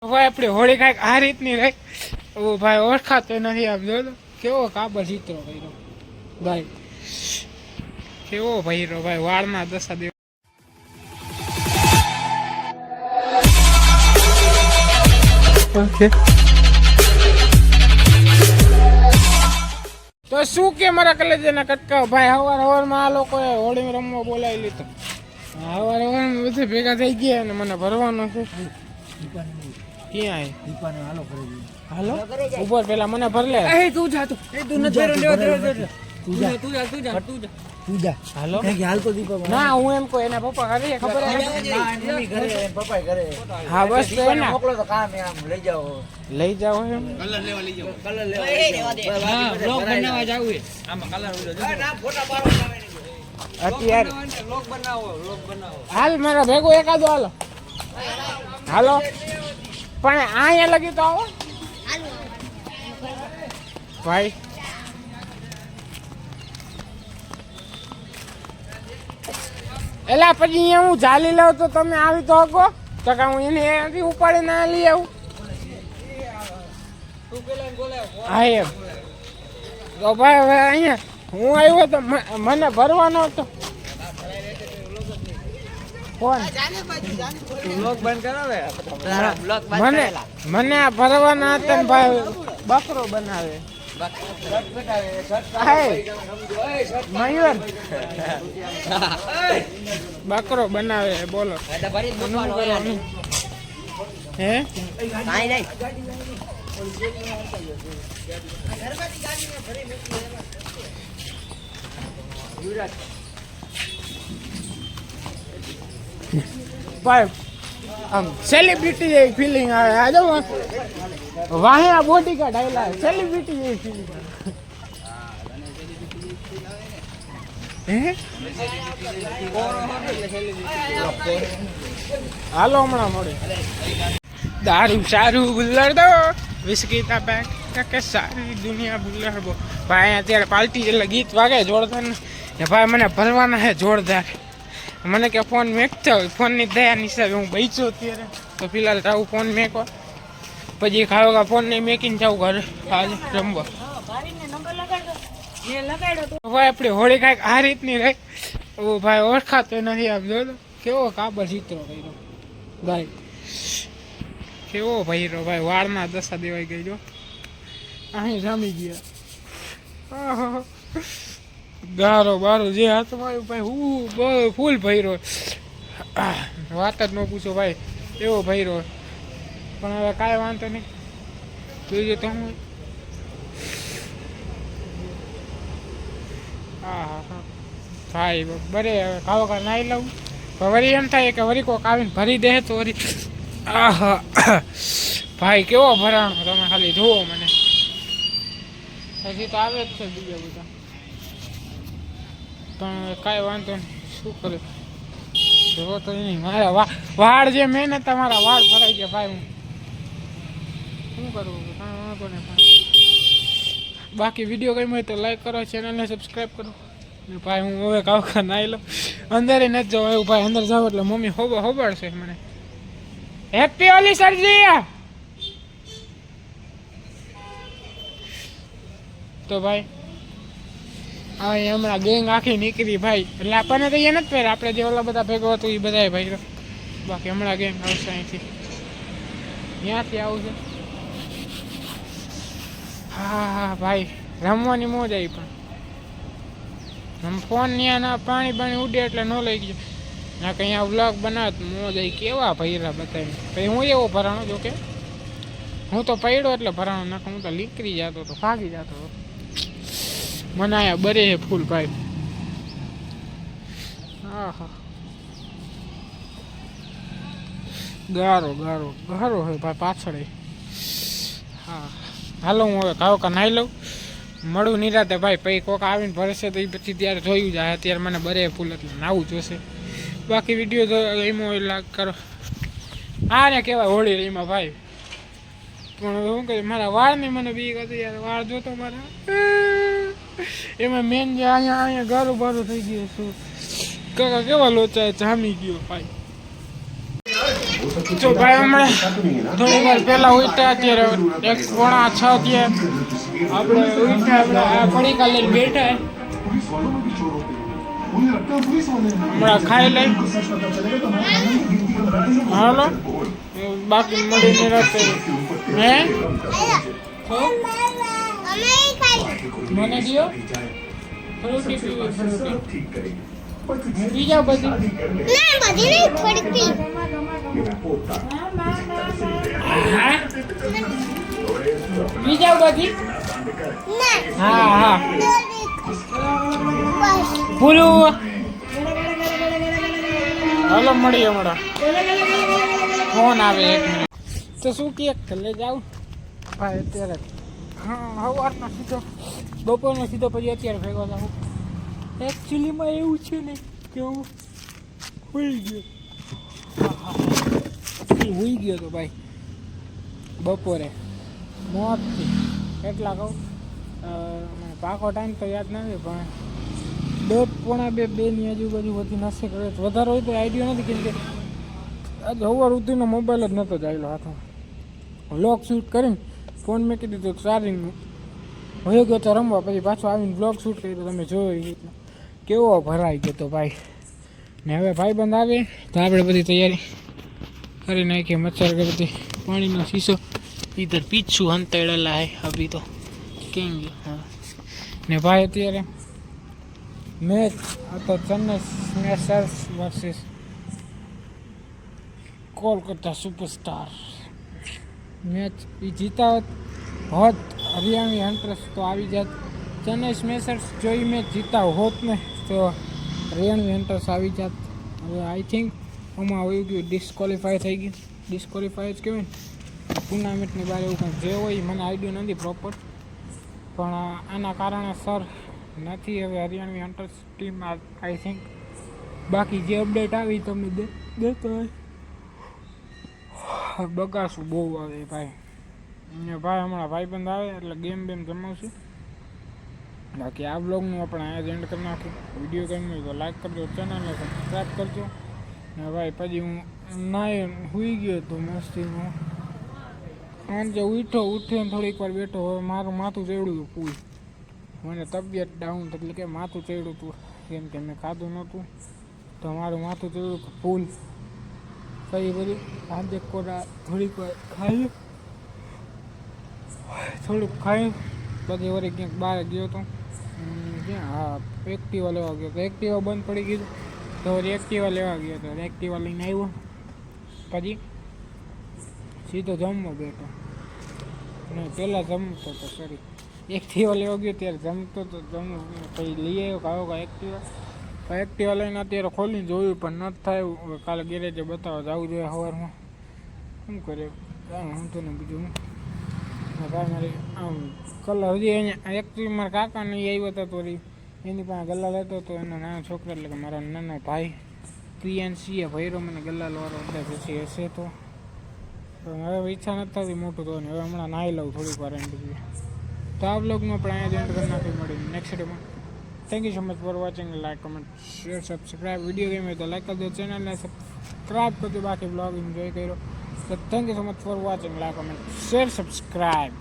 ભાઈ આપણે હોળી કાંઈક આ રીતની રહી ભાઈ ઓળખાતો નથી. આમ જો કેવો કાબર ચિત્રો કર્યો ભાઈ, કેવો ભૈરો ભાઈ, વાળના દસા દેવ. તો શું કે મારા કલેજાના કટકા ભાઈ, હવારમાં આ લોકોએ હોળી રમવા બોલાવી લીધો. હવારમાં બધે ભેગા થઈ ગયા અને મને ભરવાનો છે. ક્યાં હાલો ઉપર પેલા મને ભર લે. તું જા, તું જા. હાલો હાલ તો દીપક ના, હું એમ કહું એના પપ્પા ઘરે ખબર પપ્પા ઘરે. હા બસ તો એના મોકલો તો કામ આમ લઈ જાઓ એમ કલર લેવા લઈ જાઓ. કલર લેવા હા બ્લોગ બનાવવા જાવું છે. આમાં કલર ના ફોટા પાડો અત્યારે બ્લોગ બનાવો. હાલ મારા ભેગો એકાદો હાલો હાલો, પણ અહીંયા લગી તો આવો ભાઈ. એલા પછી અહીંયા હું ઝાલી લઉં તો તમે આવી તો હકો તો કે હું એને અહીંયાથી ઉપાડી ના લઈ આવું. હા એમ તો ભાઈ હવે અહીંયા હું આવ્યો તો મને ભરવાનો હતો. કોણ મને આ ભરવાના હતા ને ભાઈ, બકરો બનાવે મયુર બકરો બનાવે. બોલો હે ભાઈ આમ સેલિબ્રિટી જેવી ફિલિંગ આવે. આજે વાહે આ બોડી કાર્ડ આવેલા સેલિબ્રિટી જેવી ફિલિંગ. હાલો હમણાં મળે. દારૂ સારું બુલ્લર દો વિસ્કીતા બેગ કે સારી દુનિયા બુલ્લર બો ભાઈ. અત્યારે પાર્ટી એટલે ગીત વાગે જોરદાર ને ભાઈ, મને ભરવાના છે જોરદાર. મને કે ફોન મેકતો હોય, ફોનની દયાની હિસાબે હું બચ્યો અત્યારે તો ફિલહાલ જાઉં ફોન મેકવા, પછી ખાવા ફોન નહીં મેકીને જાઉં ઘરે આજે રમવા. ભાઈ આપણે હોળી કાંઈક આ રીતની રહી ભાઈ, ઓળખાતો નથી. આમ જો કેવો કાબર ચિત્રો કર્યો ભાઈ, કેવો ભૈરો ભાઈ, વાળના દસા દેવાઈ ગઈ. જો અહીં જામી ગયા ગારો બારો જે હાથમાં આવ્યું ભાઈ, હું ફૂલ ભૈરો. વાત જ ન પૂછો ભાઈ, એવો ભૈરો. પણ હવે કાંઈ વાંધો નહીં, જોઈજો તો હું. હા હા હા ભાઈ બરે હવે ખાવો કા નાહી લઉં. વળી એમ થાય કે વળી કોક આવીને ભરી દે તો વળી. આહા ભાઈ કેવો ભરાણો, તમે ખાલી જુઓ મને. હજી તો આવે જ છે બીજા બધા, પણ કાંઈ વાંધો નહીં. શું કરે જોવો તો નહીં. મારા વાળ જે મહેનત મારા વાળ ભરાઈ ગયા ભાઈ. હું શું કરવું કાંઈ વાંધો નહીં. બાકી વિડીયો ગમ્યો હોય તો લાઈક કરો, ચેનલને સબસ્ક્રાઈબ કરો. ભાઈ હું હવે કાવકા નાઈ લઉં, અંદર નથી જવું એવું ભાઈ. અંદર જાવ એટલે મમ્મી હોબાડશે મને. હેપી હોલી સરજી. તો ભાઈ હા હમણાં ગેંગ આખી નીકળી ભાઈ, એટલે આપણને તો એ નથી પહેરે, આપણે જે ઓલા બધા ભેગો હતું એ બધા ભાઈ. બાકી હમણાં ગેંગ આવશે અહીંથી, ત્યાંથી આવશે. હા હા ભાઈ રમવાની મોજ આવી, પણ ફોન ત્યાં ના પાણી ઉડે એટલે ન લઈ ગયો ના કંઈ. આ વ્લોગ બનાવે તો મોજ આવી. કેવા ભૈરા બતાવી પછી હું એવો ભરાણો, જો કે હું તો પડ્યો એટલે ભરાણો નાખ. હું તો લીકરી જતો હતો, ભાગી જતો હતો. મને અહીંયા બરે છે ફૂલ ભાઈ. હા હા ગારો ગારો ગારો હોય ભાઈ પાછળ. હા હાલો હું હવે કાવકા નાહી લઉં, મળું નિરાતે ભાઈ. પછી કોક આવીને ભરશે તો એ પછી ત્યારે જોયું જાય. અત્યારે મને બરે ફૂલ એટલે નાવું જોશે. બાકી વિડીયો એમાં લાગ કરો. હા ને કહેવાય હોળી રહીમાં ભાઈ. પણ શું કહે મારા વાળની મને બીક હતી યાર. વાળ જોતો મારા એમાં મેન જે અહીંયા ગારું બારું થઈ ગયું. શું કાકા કેવા લોચા જામી ગયો ભાઈ. તો ભાઈ હમણાં થોડી વાર પહેલા ઉઠ્યા, અત્યારે 5:45 થયા. આપણે ઉઠ્યા, આપણે આ પડીકા લઈને બેઠા. હમણાં ખાઈ લઈ હાલો, બાકી મળીને રાતે. હે મને દિયો ફ્રૂટી પીવી, ફ્રૂટી પી જાઓ બધી. પી જાઓ બધી. હા હા પૂરું. હાલો મળીએ હમણાં. ફોન આવે 1 મિનિટ. તો શું કે લઈ જાવ ભાઈ અત્યારે? હા સવારનો સીધો બપોરનો સીધો પછી અત્યારે ભેગો જાઉં. એકચ્યુઅલીમાં એવું છે ને કે હું સુઈ ગયો. સુઈ ગયો તો ભાઈ બપોરે મોતથી. કેટલા કહું પાકો ટાઈમ તો યાદ નથી, પણ 1:30-2 ની આજુબાજુ બધી નસે કરે. વધારે હોય તો આઈડિયો નથી, કેમ કે આજે સવાર સુધીનો મોબાઈલ જ નહોતો જાયેલો હાથમાં. વ્લોગ શૂટ કરીને ફોન મેં કીધું તો ચાર્જિંગનું હોય ગયો તો રમવા. પછી પાછો આવીને વ્લોગ શૂટ કરી તો તમે જોયો કેવો ભરાઈ ગયો તો ભાઈ. ને હવે ભાઈબંધ આવે તો આપણે બધી તૈયારી કરી નાખીએ. મચ્છર કરતી પાણીનો શીશો ઇધર પીછું હંતેડેલા હે અભી તો કેમ ગયો. હા ને ભાઈ અત્યારે મેચ હતો Chennai smashers versus Kolkata superstar. Match એ જીતા હોત હરિયાણી હન્ટર્સ તો આવી જાત. ચેન્નઈ સ્મેશર્સ જો એ મેચ જીતા હોત ને તો હરિયાણી હન્ટર્સ આવી જાત. હવે આઈ થિંક આમાં આવી ગયું, ડિસ્કોલિફાય થઈ ગયું. ડિસ્કોલિફાય જ કહેવાય ને ટુર્નામેન્ટની બહાર, એવું કંઈક જે હોય મને આઈડિયો નથી પ્રોપર, પણ આના કારણે સર નથી હવે Hariyani hunters team I think. બાકી જે અપડેટ આવી તમને દેતો હોય. બગાડશું બહુ આવે ભાઈ. ને ભાઈ હમણાં ભાઈબંધ આવે એટલે ગેમ બેમ જમાવશું. બાકી આ બ્લોગનું આપણે અહીંયા એન્ડ કરી નાખીએ. વિડીયો ગમ્યો હોય તો લાઈક કરજો, ચેનલને સબસ્ક્રાઈબ કરજો. ને ભાઈ પછી હું નાય સુઈ ગયો હતો મસ્તીમાં. સાંજે ઉઠીને થોડીક વાર બેઠો. હવે મારું માથું ચડ્યું હતું ફૂલ. મને તબિયત ડાઉન એટલે કે માથું ચડ્યું હતું, કેમ કે મેં ખાધું નહોતું તો મારું માથું ચડ્યું ફૂલ. કઈ બધું સાંજે કોરા થોડીક વાર ખાઈ, થોડુંક ખાઈ પછી વળી ક્યાંક બહાર ગયો હતો. ક્યાં? હા એક્ટિવા લેવા ગયો તો એક્ટિવા બંધ પડી ગયું તો વળી એક્ટિવા લેવા ગયો હતો. એક્ટિવા લઈને આવ્યો પછી સીધો જમવા બેઠો. ને પહેલાં જમતો હતો, સોરી એક્ટિવા લેવા ગયો ત્યારે જમતો તો જમવું. પછી લઈ આવ્યો કાવો એક્ટિવા. એક્ટિવા લઈને અત્યારે ખોલીને જોયું પણ નથી થાય. કાલે ગેરેજે બતાવવા જવું જોઈએ સવારમાં. શું કરે કાંઈ હું તો ને બીજું ભાઈ. મારી આમ કલર હજી અહીંયા એક્ટિવ મારા કાકાને એ આવ્યો હતો તો એની પાસે ગલ્લા લેતો હતો. એનો નાનો છોકરો એટલે કે મારો નાનો ભાઈ પ્રિયાંશીએ ભૈરો મને ગલ્લાવાળો એટલે પછી હશે તો હવે ઈચ્છા નથી થતી મોટું તો. હવે હમણાં નાહી લઉં થોડીક વાર એમ બીજું. તો આ બ્લોગમાં પણ અહીંયા એન્ડ કરી નાખી. મળી નેક્સ્ટ ડેમાં. Thank you so much for watching. Like comment share subscribe. Video ગમે તો લાઈક કરજો, ચેનલને સબસ્ક્રાઈબ કરજો. બાકી બ્લોગ એન્જોય કર્યો તો thank you so much for watching. Like comment share subscribe.